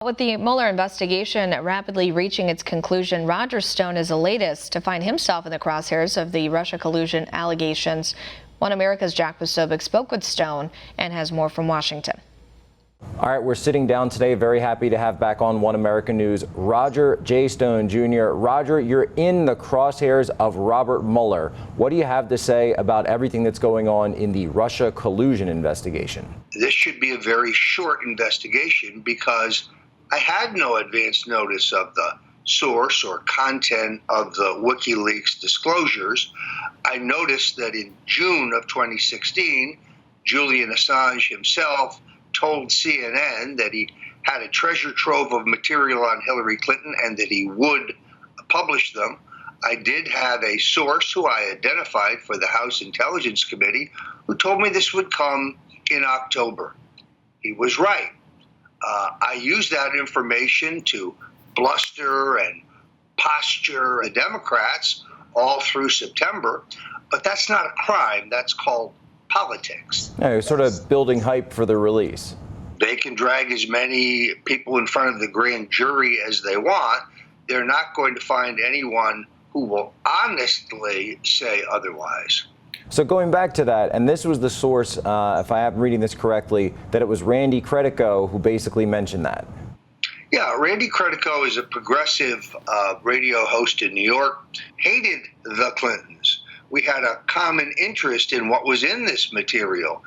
With the Mueller investigation rapidly reaching its conclusion, Roger Stone is the latest to find himself in the crosshairs of the Russia collusion allegations. One America's Jack Posobiec spoke with Stone and has more from Washington. All right, we're sitting down today. Very happy to have back on One America News Roger J. Stone Jr. Roger, you're in the crosshairs of Robert Mueller. What do you have to say about everything that's going on in the Russia collusion investigation? This should be a very short investigation because I had no advance notice of the source or content of the WikiLeaks disclosures. I noticed that in June of 2016, Julian Assange himself told CNN that he had a treasure trove of material on Hillary Clinton and that he would publish them. I did have a source who I identified for the House Intelligence Committee who told me this would come in October. He was right. I used that information to bluster and posture the Democrats all through September, but that's not a crime. That's called politics. No, sort of building hype for the release. They can drag as many people in front of the grand jury as they want. They're not going to find anyone who will honestly say otherwise. So going back to that, and this was the source, if I am reading this correctly, that it was Randy Credico who basically mentioned that. Yeah, Randy Credico is a progressive radio host in New York, hated the Clintons. We had a common interest in what was in this material,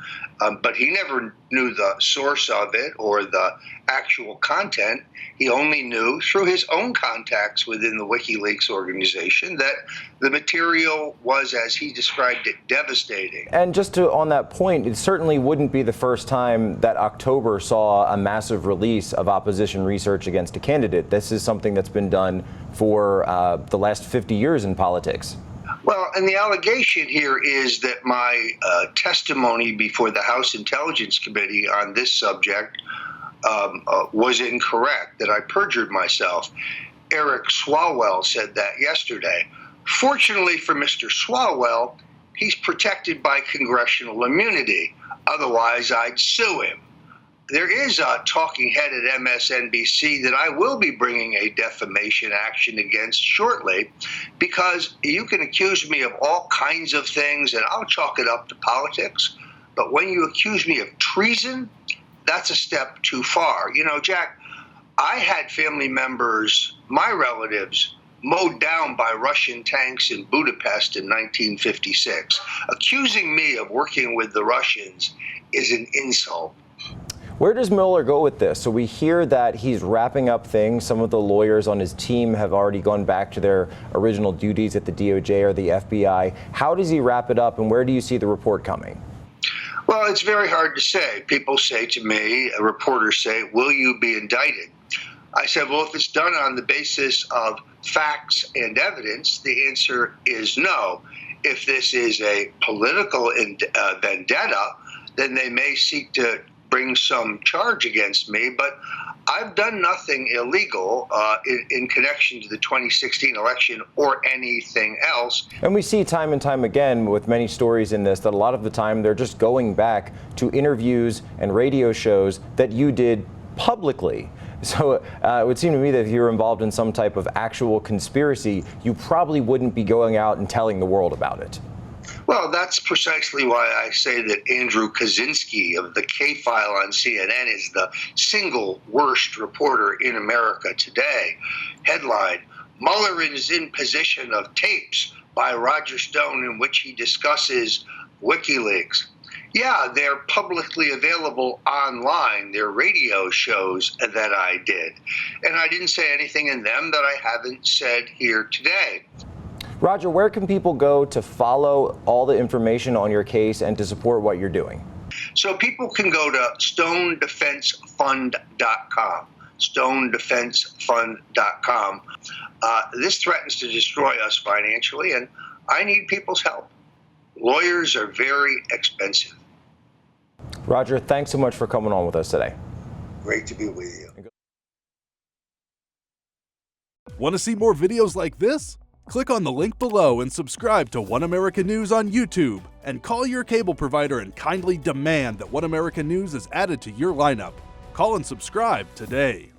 but he never knew the source of it or the actual content. He only knew through his own contacts within the WikiLeaks organization that the material was, as he described it, devastating. And just on that point, it certainly wouldn't be the first time that October saw a massive release of opposition research against a candidate. This is something that's been done for the last 50 years in politics. Well, and the allegation here is that my testimony before the House Intelligence Committee on this subject was incorrect, that I perjured myself. Eric Swalwell said that yesterday. Fortunately for Mr. Swalwell, he's protected by congressional immunity. Otherwise, I'd sue him. There is a talking head at MSNBC that I will be bringing a defamation action against shortly, because you can accuse me of all kinds of things and I'll chalk it up to politics. But when you accuse me of treason, that's a step too far. You know, Jack, I had family members, my relatives, mowed down by Russian tanks in Budapest in 1956. Accusing me of working with the Russians is an insult. Where does Mueller go with this? So we hear that he's wrapping up things. Some of the lawyers on his team have already gone back to their original duties at the DOJ or the FBI. How does he wrap it up, and where do you see the report coming? Well, it's very hard to say. People say to me, reporters say, will you be indicted? I said, well, if it's done on the basis of facts and evidence, the answer is no. If this is a political vendetta, then they may seek to bring some charge against me, but I've done nothing illegal in connection to the 2016 election or anything else. And we see time and time again with many stories in this that a lot of the time they're just going back to interviews and radio shows that you did publicly. So it would seem to me that if you were involved in some type of actual conspiracy, you probably wouldn't be going out and telling the world about it. Well, that's precisely why I say that Andrew Kaczynski of the K-File on CNN is the single worst reporter in America today. Headline, Mueller is in possession of tapes by Roger Stone in which he discusses WikiLeaks. Yeah, they're publicly available online. They're radio shows that I did. And I didn't say anything in them that I haven't said here today. Roger, where can people go to follow all the information on your case and to support what you're doing? So people can go to stonedefensefund.com, stonedefensefund.com. This threatens to destroy us financially, and I need people's help. Lawyers are very expensive. Roger, thanks so much for coming on with us today. Great to be with you. Want to see more videos like this? Click on the link below and subscribe to One America News on YouTube, and call your cable provider and kindly demand that One America News is added to your lineup. Call and subscribe today.